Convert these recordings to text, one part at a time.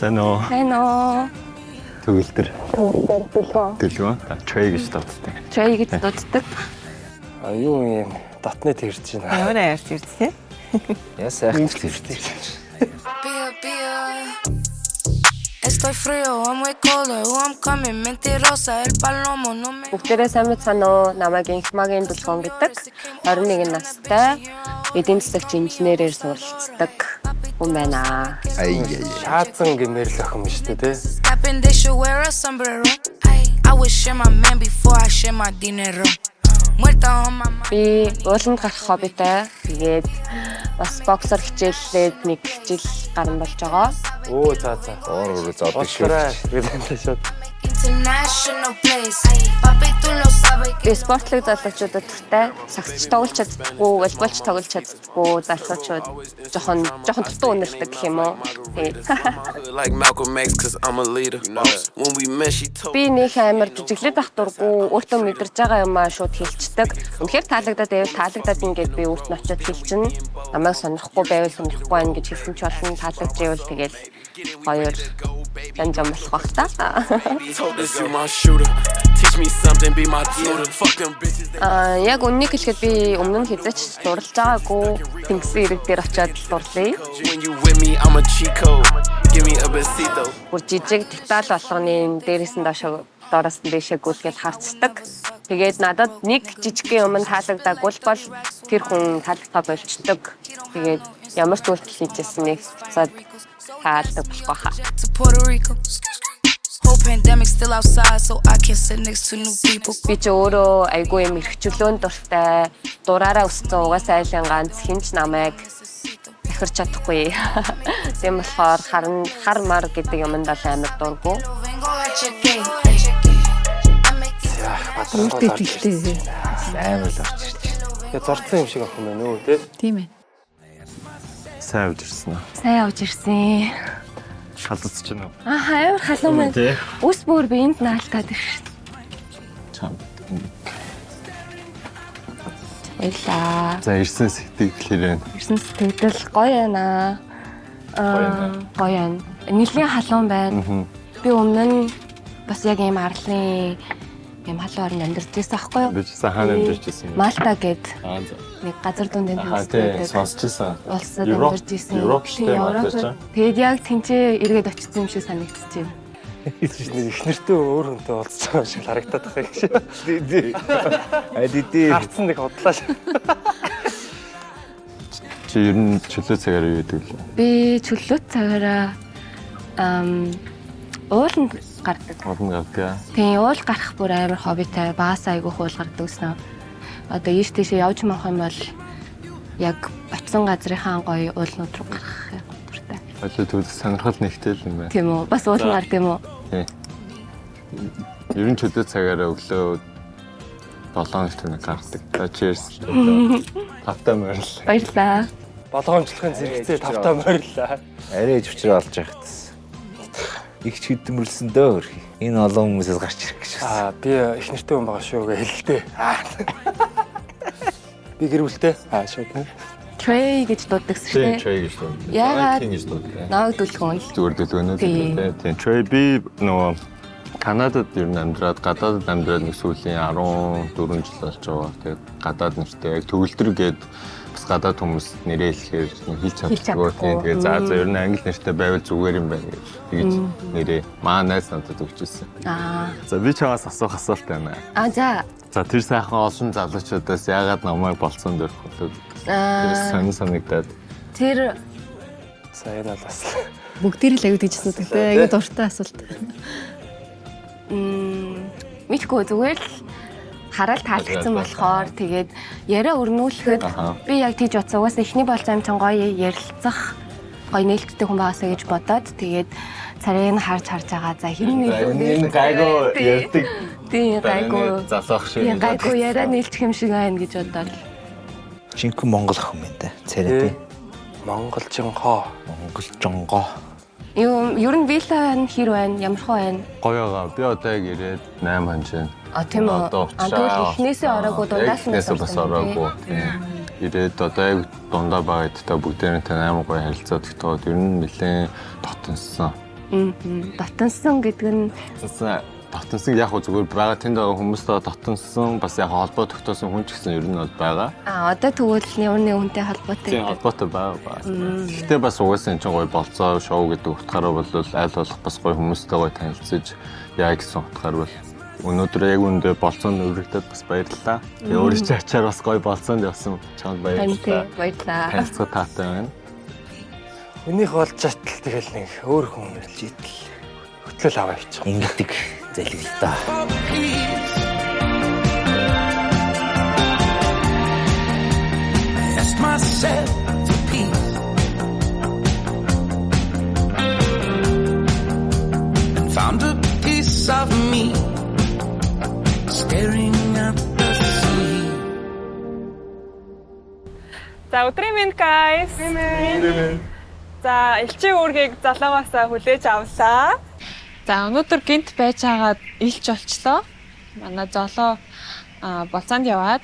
Сано. Төгөлдөр. Дэлгөө. Trey гэж дууддаг. Trey гэж дууддаг. Юу юм .net ирж байна. Өөрөө ярьж ирсэн. Яс айх ирж. Estoy frío, I'm way colder, who I'm coming, mentirosa, el palomo no me... Бүгдээрээ сайн мэдсэн үү, намайг Инхмагийн Дүлгөөн гэдэг 21 настай эдийн засагч инженерээр суралцдаг хүн байна. Шаазан гэмээр л охин шүү дээ, тий. Capping, they should wear a sombrero. I would share my man before I share my dinero. Muerta on my mind. Би ууланд гарах хоббитай. Тэгээд бас боксер хичээллээд нэг жил гарсан болж байгаа. Оо за. Өөр зоодог шүү. International place. Papi, tú lo sabes. Би спортлог залуучуудад дуртай. Сагсч тоглож чаддаггүй, волейболч тоглож чаддаггүй залуучууд жоохон дутуу үнэлдэг гэх юм уу. Like Malcolm X cuz I'm a leader. When we met she told Би нэг амар жижиглээд байх дурггүй, өөртөө мэдэрч байгаа юмаа шууд хэлцдэг. Үнэхээр таалагдаад ингээд би өөрт нь очиод хэлчихнэ. Намайг сонирхгүй байвал сонирхгүй байна гэж хэлсэн ч болно. Таалагдчихвэл тэгэл хоёр янжам болох бах та. told this you my shooter. Teach me something be my tutor. Fuck them bitches. Яг үннийг хэлэхэд би өмнө нь хязгаарч дурлаж байгаагүй. Тэнгисийн ирэг дээр очиод дурлаа. When you with me I'm a cheat code. Give me a besito. Бүр жижиг деталь болгоны дээрээс нь доороос нь дэшээ гүйлгээд харцдаг. Тэгээд надад нэг жижигхэн юм таалагдаагүй бол тэр хүн таалагдгаа болчдөг. Тэгээд ямар ч үйлдэл хийжсэн нэг цаад таалдаг болох байхаа. To Puerto Rico. Whole pandemic still outside, so I can't sit next to new people. Би ч өөрөө айгүй юм эрхчлөөнд дуртай. Дураараа өссөн угаасаа айлын ганц хинч намайг ихэрч чадахгүй. Тийм болохоор хар мар гэдэг юмд бол амар дурггүй. Vengo a cheque. Батрал хэлтэй. Амар л орчирч. Тэгээ зорцсон юм шиг охин байна үү, тий? Тийм ээ. Сайн явж ирсэн үү? Сайн явж ирсэн. Халдцж байна уу? Амар халуун байна. Үс бүр би энд наалтаад ирсэн. Чам. Баярлаа. За ирсэн сэтгэлээр байна. Ирсэн сэтгэл гоё байна. Гоё байна. Нилийн халуун байна. Би өмнө нь бас яг ийм арлын ийм халуун орнд амьдарч байсан аахгүй юу? Би ч хаана амьдарч байсан юм бэ? Малта гэд За. нэг газар дундын Тэгээ сонсчихсан. улсад амьдарч байсан. Европтэй малтай. Тэгээд яг тэнцээ эргээд очсон юм шиг санагдчихэж байна. Эхнэртэй өөр хүнтэй уулзж байгаа шиг харагдаад байгаа юм шиг. Дий. Харцсан нэг бодлоо. Чи ер нь чөлөө цагаар юу гэдэг вэ? Би чөлөөт цагаараа ууланд гардаг. Олон гардаг. Тийм, уул гарах бүр амар хоббитай. Багасаа айгүй уул гардаг гэсэн. Одоо ийш тийшээ явж мах юм бол яг очсон газрынхаа гоё уулнууд руу гарах юм дуртай. Олоо төгс сонирхол нэгтэй л юм байна. Тийм үү? Бас уулан гардаг юм уу? Тийм. Ер нь чөлөө цагаараа өглөө 7 хоног гардаг. За cheers. Тавтай морил. Баярлаа. Болгоомжлохын зэрэгцээ тавтаа морилаа. Арай өвчрөө олж яхад. Их ч хөдөлмөрлсөн дөө хөрхи. Энэ олон хүмүүсээс гарч ирэх гэж байна. Би их нэртэй хүн байгаа шүү гэ хэлдэ. Би гэрүүлтэй. Шууд. Trey гэж дууддаг шүү дээ. Trey гэж дууддаг. Яагаад? King гэж дууддаг. Нааг дүлгөн л. Зүгээр дэлгөөнөө тийм. Trey би нөгөө Канадад ер нь амьдраад гадаадд амьдраад нэг сүүлийн 14 жил болж байгаа. Тэгээд гадаад нэртэй яг төгөлдөр гээд бас гадаад хүмүүс нэрээ хэлэхээр хэлж чаддаггүй. Тэгээд за ер нь англи нэртэй байвал зүгээр юм байна гэж нэрээ найз надад өгчээсэн. За би чамаас асуух асуулт байна. За. За тэр сайхан олон залуучуудаас яагаад намайг болцсон дөрөх вэ? Тэр санагдаад. Тэр сайн л бас бүгдээр л аягүй гэж асуудагтай. Аягүй дуртай асуулт. Мэдгүй зүгээр л хараад таалагдсан болохоор тэгээд яриа өрнүүлэхэд би яг тийж утсан. Угаасаа эхний болцоо юм чинь гоё ярилцах гоё нээлттэй хүн байгаасаа гэж бодоод тэгээд царайг нь харж байгаа. За хин гайгүй ярьдаг. Тийм гайгүй залуух шиг. Тийм гайгүй яриа нээлчих юм шиг байна гэж бодоод. Жинхэнэ монгол охин байна да. Царай тий. Монголжингоо. Монголжонгоо. Ер нь вилла хэр байна? Ямар хөө байна? Гоёгаа. Би одоо яг ирээд 8 хоног. Тийм үү. Тэгвэл эхнээсээ ороогүй дундаас нь бас ороогүй. Ирээд одоо яг дундаа байгаа гэдэгт бүгдээрээ амар гоё харилцаад тогтоод ер нь нэлээд дотноссон. Дотноссон гэдэг нь Дотноссон яг зүгээр байгаа тэнд байгаа хүмүүстэй дотноссон бас яг холбоо тогтоосон хүн ч гэсэн ер нь бол байгаа. Одоо тэгвэл ямар нэг хүнтэй холбоотой. Тийм холбоотой байгаа. Гэхдээ бас угаасаа энэ ч гоё болцоо шоу гэдэг утгаараа бол аль болох бас гоё хүмүүстэй гоё танилцаж яа гэсэн утгаар бол өнөөдөр яг үндэ болцоонд өргөдөд бас баярлалаа. Тэгээ өөрөө ч ачаар бас гоё болцоонд явсан чамд баярлалаа. Баярлалаа. Танилцах таатай байна. Өнийх болж чатал тэгэл нэг өөр хүн ирж идэл хөтлөл аваа явчих. Ингэдэг зэлэг л та. Ask myself to peace and found a piece of me staring at the sea. За өдрийн минь guys. За элчийн үүргийг залуугаасаа хүлээж авлаа. За өнөөдөр гинт байж байгаад илч олчлоо. Манай золоо болцоонд яваад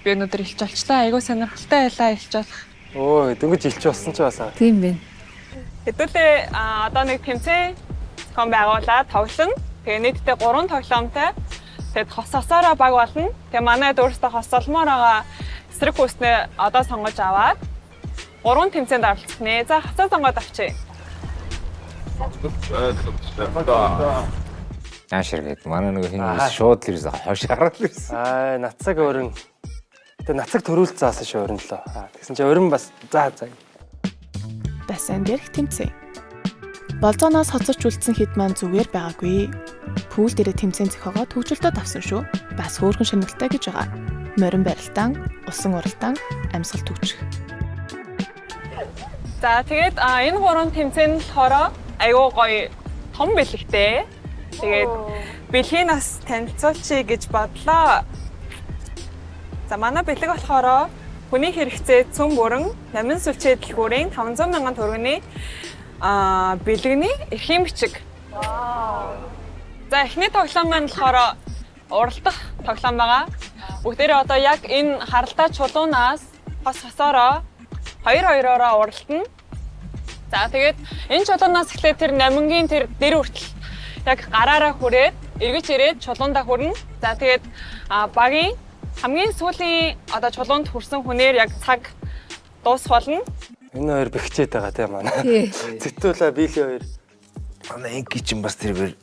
би өнөөдөр илч олчлоо. Айгуу сонирхолтой байлаа илч болох. Өө дөнгөж илч болсон ч басаа. Тийм байна. Хэдүүлээ одоо нэг тэмцээн зохион байгуулаад тоглоно. Тэгээ нийтдээ 3 тоглоомтой. Тэгэд хосоосоороо баг болно. Тэгээ манай өөрсдөө хосолмоор байгаа эсрэг хүснээ одоо сонгож аваад 3 тэмцээнд оролцох нэ. За хацаа сонгоод авчи. Яаширгээд манай нэг хин шууд л ирсэн хойш гараад ирсэн. Нацаг өрн. Тэгээ нацаг төрүүлж заасан шүү өрнөлөө. Тэгсэн чинь өрн бас заа. Бассейн дээрх тэмцээн. Болзооноос хоцорч үлдсэн хэд маань зүгээр байгаагүй. Пүүл дээрээ тэмцээн зохиогоод хөгжилтөд авсан шүү. Бас хөөрхөн шинэлтэй гэж байгаа. Морин барилдаан, усан уралдаан, амьсгал төвчих. За тэгээд энэ 3 тэмцээн болохоор айгүй гоё том бэлэгтэй. Тэгээд бэлгийн нас танилцуулъя гэж бодлоо. За манай бэлэг болохоор хүний хэрэгцээ цөм бүрэн 8 сүлжээ дэлгүүрийн 500 мянган төгрөгийн бэлгэний эрхийн бичиг. За эхний тоглоом маань болохоор уралдах тоглоом байгаа. Бүгдээрээ одоо яг энэ харалтай чулуунаас хос хосоороо 2-2-ороо уралдана. За тэгээд энэ чулуунаас эхлээд тэр намингийн тэр дэр хүртэл яг гараараа хүрээд эргэж ирээд чулуундаа хүрнэ. За тэгээд багийн хамгийн сүүлийн одоо чулуунд хүрсэн хүнээр яг цаг дуусах болно. Энэ хоёр бэхжээд байгаа тийм манай. Зэтүүлээ биелийн хоёр. Манай инги чинь бас тэрээр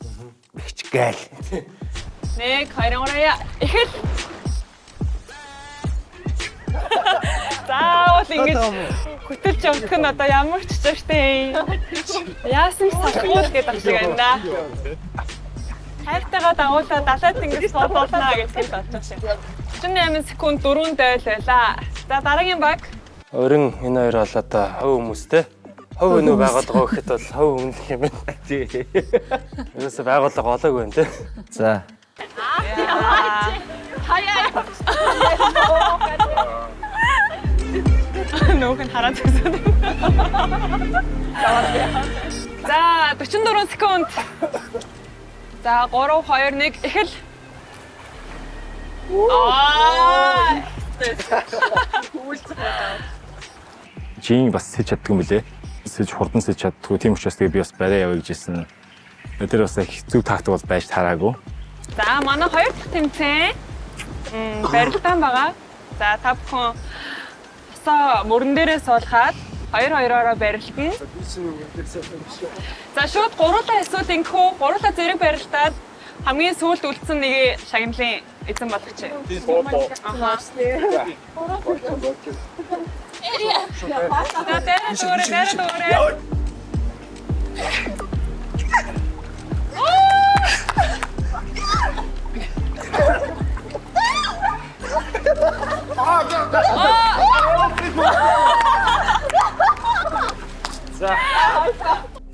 бэхжгээл. 1 2 3 эхэл. За бол ингэж хөтөлж явах нь одоо ямар ч чичээртэй. Яасан ч салахгүй л гэдэг шиг байна да. Хайртайгаа дагуулаад далайд ингэж суулуулнаа гэж бодож байна. 38 секунд 4 дэйл байлаа. За дараагийн баг. Өрн энэ хоёр бол одоо хов хүмүүстэй. Хов өнөө байгууллага гэхэд бол хов өмнөх юм байна. Тий. Ерөөсө байгууллага олоогүй байна тий. За. Нүүхэн хараад үзсэн. За 44 секунд. За 3 2 1 эхэл. Жин бас сэж чаддаг юм билэ. Сэж хурдан сэж чаддгүй. Тийм учраас тэгээ би бас барай яваа гэжсэн. Тэр бас их зүг тактик бол байж таараагүй. За манай хоёр дахь тэмцээн барилдаан байгаа. За та бүхэн хасаа мөрөн дээрээ суулгаад 2-2-ороо барилдана. За шууд гуруулаа эсвэл ингэхүү гуруулаа зэрэг барилдаад хамгийн сүүлд үлдсэн нэгийг шагналын эзэн болгоч.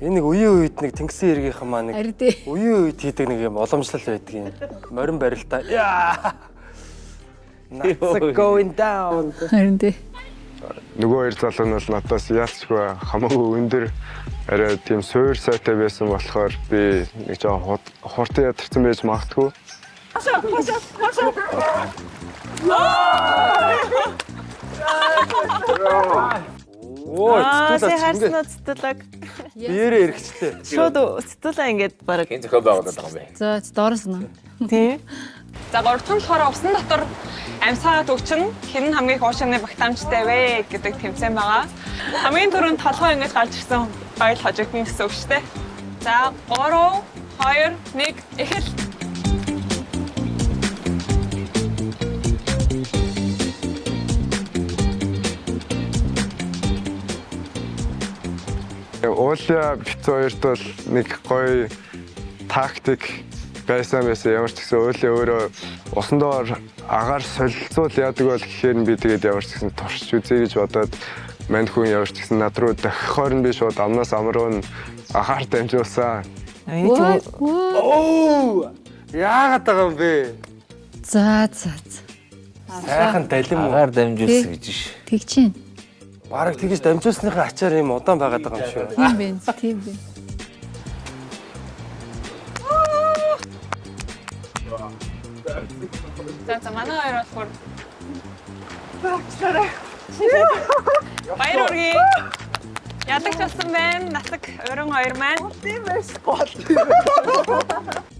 Энэ нэг үеийн үед нэг тэнгисийн эргийнхэн маа нэг үеийн үед хийдэг нэг юм уламжлал байдаг юм. Морин барилтаа. Nats going down. Харин тий. Нөгөө хоёр залуу нь бол надаас яасчгүй хамаагүй өндөр арай тийм суур сайтай байсан болохоор би нэг жоо хурдан ядарсан байж магадгүй. Оо, харснаа цэцэлэг. Биеэрээ эргэжлээ. Шууд цэцэлээ ингээд бараг. Энэ зохион байгуулалт байгаа юм бэ. За доороос нь. Тий. За 3 дахь нь болохоор усан дотор амьсгаа төгчин хэн хамгийн их уушааны багтаамжтай вэ гэдэг тэмцээн байгаа. Хамгийн түрүүнд толгой ингэж гарч ирсэн баял хожигдно гэсэн үг шүү дээ. За 3, 2, 1 эхэл. Уулаа бит хоёрт бол нэг гоё тактик байсан ямар ч гэсэн уулаа өөрөө усан доор агаар солилцуул яадаг бол гэхээр би тэгээд ямар ч гэсэн туршиж үзье гэж бодоод манд хүн ямар ч гэсэн над руу дохихоор нь би шууд амнаас амруу агаар дамжуулсан. Оо! Яагаад байгаа юм бэ? За. Сайхан далим уу? Агаар дамжуулсан гэж ш. Тэг чинь. Бараг тэгж дамжуулсныхаа ачаар юм удаан байгаад байгаа юм шүү. Тийм бэ. За манай хоёр болохоор баяр үргээ. Ядаг ч болсон байна. Натаг өрөн хоёр маань. Тийм байж гол.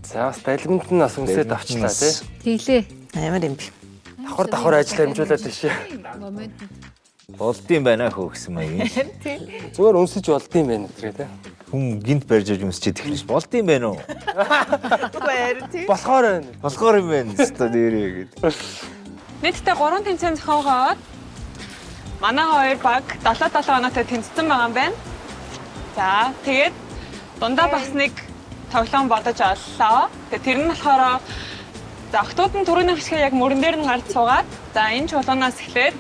За бас далимд нь бас өмсөд авчлаа тий. Тэглээ. Амар юм би. Давхар ажил амжуулаад тийш. Болдсон байна хөө гэсэн маяг. Зүгээр өмсөж болдсон байна гэдэг тий. Хүн гинт барьж өмсчихэд ихлэж болдсон байна уу? Болохоор байна. Болохоор юм байна. Өстө дээрээ гэдэг. Нийтдээ 3 тэмцээн зохиогоод манай хоёр баг 77 оноотой тэнцсэн байгаа юм байна. За тэгээд дундаа бас нэг тоглоом бодож оллоо. Тэгээд тэр нь болохоор за октод нь түрүүний хэсгээ яг мөрөн дээр нь гарч суугаад за энэ чулуунаас эхлээд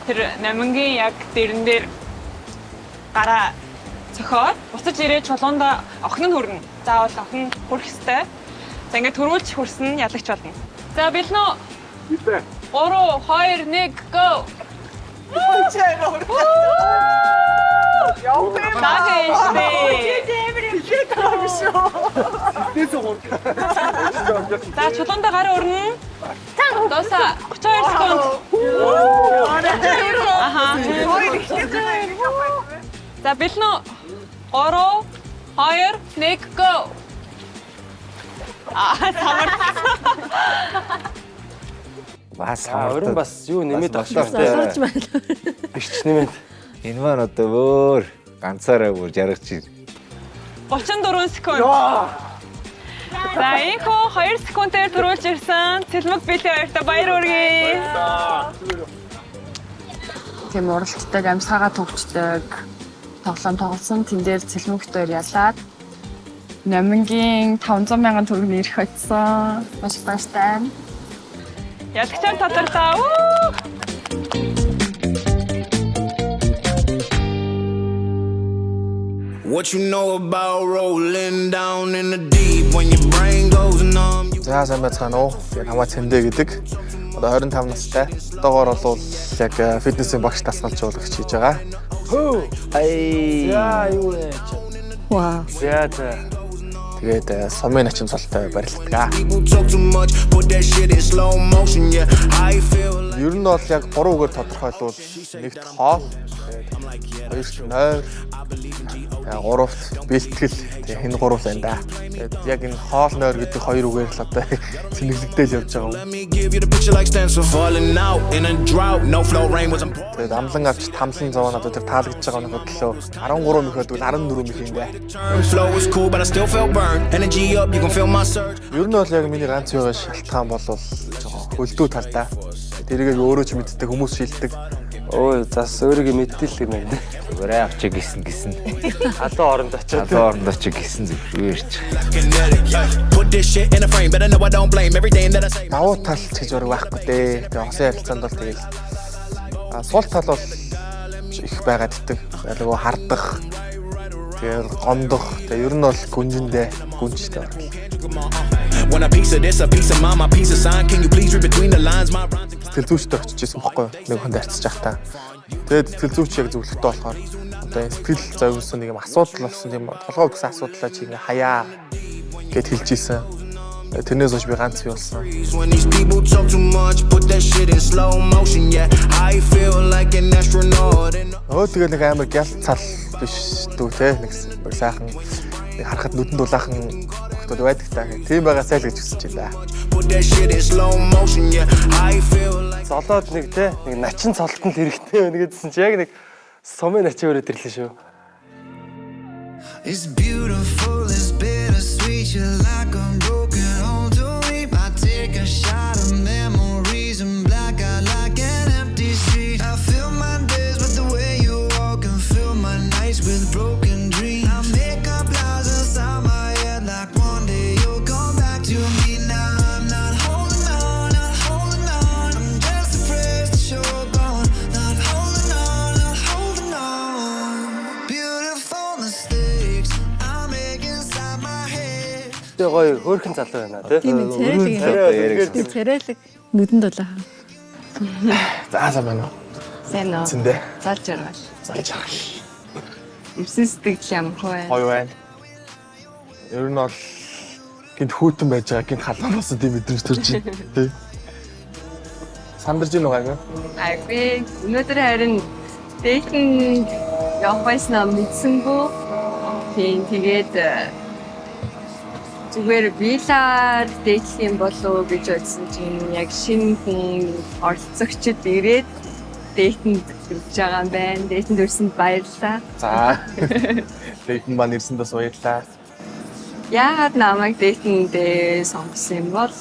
тэр намингийн яг дэрэн дээр гараа цохоод буцаж ирээд чулуунда охин нь хүрнэ. Заавал охин хүрэх ёстой. За ингээд төрүүлж хүрсэн ялагч болно. За бэлнэ. 3, 2, 1 go. За чулуунда гараа өрнө. Дооса 32 секунд. За бэлнэ. 3, 2, 1 go. Самар. Бас Өрн бас юу нэмээд авчихсан. Залуурч байна. Бишч нэмээд. Энэ маань одоо өөр ганцаараа бүр жаргаж ир. 34 секунд. За инхо 2 секундээр төрүүлж ирсэн. Цэлмэг бэлээ хоёртаа баяр хүргэе. Тийм уралддаг амьсгаагаа төгчдөг тоглоом тоглосон. Тэн дээр цэлмэгт хоёр ялаад намингийн 500 мянган төгрөг ирэх очсон. Маш баяртай. Ялагчаар татарлаа. What you know about rolling down in the deep when your brain goes numb. За сайн байцгаана уу. Тэгээд хамаа цэндэ гэдэг. Одоо 25 настай. Одоогоор бол яг фитнесийн багш дасгалжуулагч хийж байгаа. Хөө. Ай. Яа юу вэ? Вау. За. Тэгээд сумын начин цолтой барилддаг. Ер нь бол яг 3 үгээр тодорхойлвол нэгт хоол, хоёрт нойр, гуравт бэлтгэл, тэгээ энэ 3 байна да. Тэгээд яг энэ хоол нойр гэдэг 2 үгээр л одоо цэнэглэгдэл явж байгаа юм. Тэгээд амлан авч тамлан зовоо надад тэр таалагдж байгаа нь хөдлөө 13 мэх байдаг 14 мэх юм бэ. Ер нь бол яг миний ганц байгаа шалтгаан бол хөлдөө талдаа. Тэрийг өөрөө ч мэддэг хүмүүс шилдэг. Өө зас өөрийгөө мэддэг юм байна. Зүгээр авчиг гисэн. Халуун оронд очиод. Халуун оронд очиг гисэн зүгээрч. Давуу тал гэж өрөг байхгүй дээ. Тэгээ хосын харилцаанд бол тэгэл сул тал бол их байгаад итдэг. Ялгуу хардах. Тэгээ гомдох. Тэгээ ер нь бол гүнжиндээ гүнжтэй. When a piece of this, a piece of mine, my piece of sign. Can you please read between the lines? My rhymes. Сэтгэл зүйчтэй очижсэн бохгүй нэг хүнд арцж явах та. Тэгээд сэтгэл зүйч яг зөвлөгтэй болохоор одоо энэ сэтгэл зовлон нэг юм асуудал болсон тийм толгой утгасан асуудлаа чи ингээ хаяа гэд хэлж ийсэн. Тэрнээс хойш би ганц бий болсон. When these people talk too much, put that shit in slow motion. Yeah, I feel like an astronaut. Тэгээд нэг амар гял цал биш дүү те нэг сайхан нэг харахад нүдэн дулаахан хөлтөд байдаг та. Тийм байгаасай л гэж хүсэж байна. Put that shit in slow motion. Yeah, I feel like Золоод нэг те нэг начин цолтонд хэрэгтэй байна гэдсэн чи яг нэг сумын начин өрөөд ирлээ шүү. it's beautiful, it's bittersweet. You're like a broken home to me. I take a shot of memories and black out like an empty street. I fill my days with the way you walk and fill my nights with broken dreams. I make up lies inside my head like one day you'll come back to me. Now I'm not holding on, not holding on. I'm just afraid that you're gone. Not holding on, not holding on. Beautiful mistakes I make inside my head. Тэ гоё хөөрхөн залуу байна тий. Тийм царайлаг. Царайлаг нүдэн дулаахан. Заасан байна уу? Сайн уу? Зэндэ. Залж байгаа. Залж байгаа. Эвсэн сэтгэл ямар вэ? Гоё байна. Ер нь бол гинт хүүтэн байж байгаа, гинт халуун болсон тийм мэдрэмж төрж байна. Тий. Сандарч ийн угааг. Би өнөөдөр харин дэйтэн явах байснаа мэдсэнгүү. Тийм тэгээд зүгээр виллаар дэйтлэх юм болов уу гэж бодсон чинь яг шинэ хүн оролцогчд ирээд дэйтэнд ирж байгаа юм байна. Дэйтэнд ирсэнд баярлалаа. За. Дэйтэн маань ирсэндээ баярлалаа. Яагаад намайг дэйтэнд сонгосон юм бол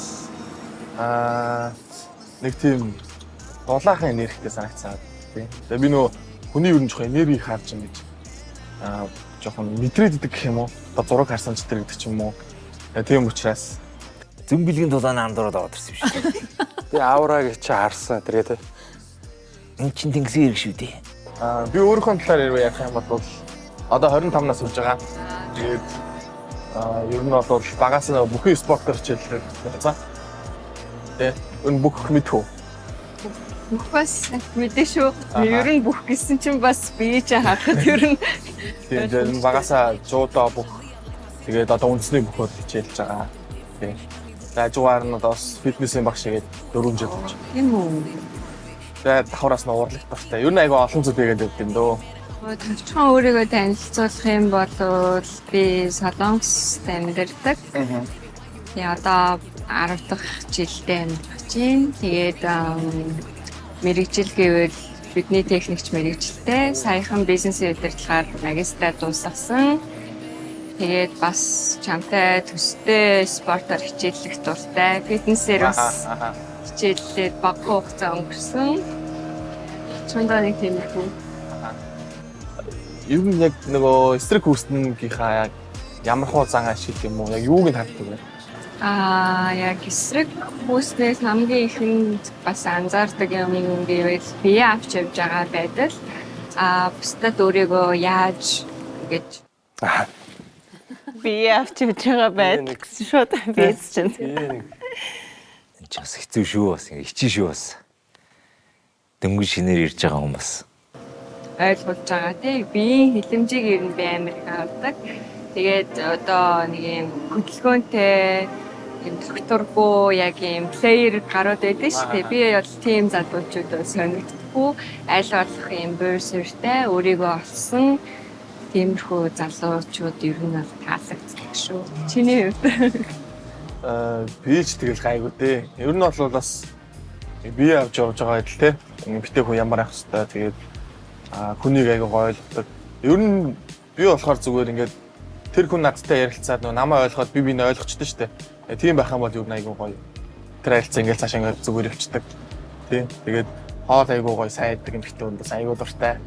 Нэг тийм дулаахан энергитэй санагцсан тийм. Тэгээ би нөө хүний ер нь жоохон энерги харж юм гэж жоохон мэдрээд идэг гэх юм уу? Одоо зураг харсан ч тэр гэдэг ч юм уу? Тийм учраас Зөмбөлгийн дулааны андуураад аваад ирсэн юм шиг. Би аураг чи харсан тэргээ тий. Энд чинь тэнгисийн хэрэг шүү дээ. Би өөрийнхөө талаар ярих юм бол одоо 25 нас болж байгаа. Тэгээд ер нь бол багаас нь бүхэн спортоор хичээллээ. За. Тэ энэ бүх мэдхүү. бүх бас мэдээ шүү. Ер нь бүх гэсэн чинь бас би ч харахад ер нь тэгээд багасаа жуудаа бүх тэгээд одоо үндэсний бүхөд хичээлж байгаа. Тийм. Ажгаар нь одоо фитнесийн баг шигээд 4 жил болж. Тийм үү. Тэгээд давхраас нь уурлах тастай. Ер нь айгүй олон зүйл хийгээд байдаг юм дөө. Төвчхон өөрийгөө танилцуулах юм бол би Солонгост амьдардаг. Тэгээ одоо 10 дахь жилдээ амьдарч байна. Тэгээд мэрэгжил гэвэл бидний техникч мэрэгжилтэй. Саяхан бизнесийн удирдлагаар магистраа дуусгасан. Тэгээд бас чамтай төстэй спортоор хичээллэх дуртай. Фитнесээр бас хичээллээд бага хугацаа өнгөрсөн. Чундаа нэг тийм үү. Ер нь яг нөгөө эсрэг хүүснийхээ ямар хуу зан ашиг юм уу? Яг юуг нь харддаг вэ? Яг эсрэг хүүснээс хамгийн ихэнд бас анзаардаг юм гэвэл бие авч явж байгаа байдал. Бусдад өөрийгөө яаж гэж бие авч явж байгаа байдал гэсэн шууд биеч чинь. Энд ч бас хэцүү шүү бас хичээ шүү бас. Дөнгөж шинээр ирж байгаа хүмүүс. Ойлгож байгаа тий. Биеийн хилэмжийг ер нь би амар их авдаг. Тэгээд одоо нэг юм хөдөлгөөнтэй юм докторгүй яг юм плеер гарууд байдаг шүү дээ. Би бол тийм залуучуудад сонирхдаггүй. Аль болох юм буйрсэртэй өөрийгөө олсон тиймэрхүү залуучууд ер нь бол таалагддаг шүү. Чиний хувьд би ч тэгэл гайгүй дээ. Ер нь бол бас бие авч явж байгаа байдал те. Битээ хүн ямар ах хэвээр тэгээд хүнийг айгүй ойлгодог. Ер нь би болохоор зүгээр ингээд тэр хүн надтай ярилцаад нөгөө намайг ойлгоход би биний ойлгочтой шүү дээ. Тийм байх юм бол юу айгүй гоё. Тэр харилцаа ингээд цаашаа ингээд зүгээр явчихдаг. Тийм. Тэгээд хоол айгүй гоё сайддаг юм гэхдээ бас айгүй дуртай.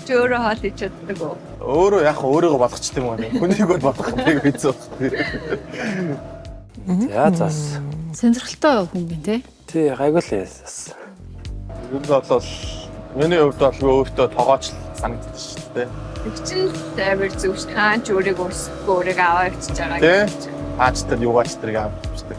чи өөрөө хоол хийж чаддаг уу? Өөрөө яг өөрийгөө болгочтой юм байна. Хүнийг бол болгох юм би хэцүү. За зас. Сонирхолтой хүн байна те. Тий, гайгүй л яас. Юу бол миний хувьд бол өөртөө тоогооч санагддаг шүү дээ. Өвчин амар зөв ш. Хаач өөрийгөө өөрийгөө аваа явчихж байгаа. Тий. Хаач тэр юугаач тэрийг авчихдаг.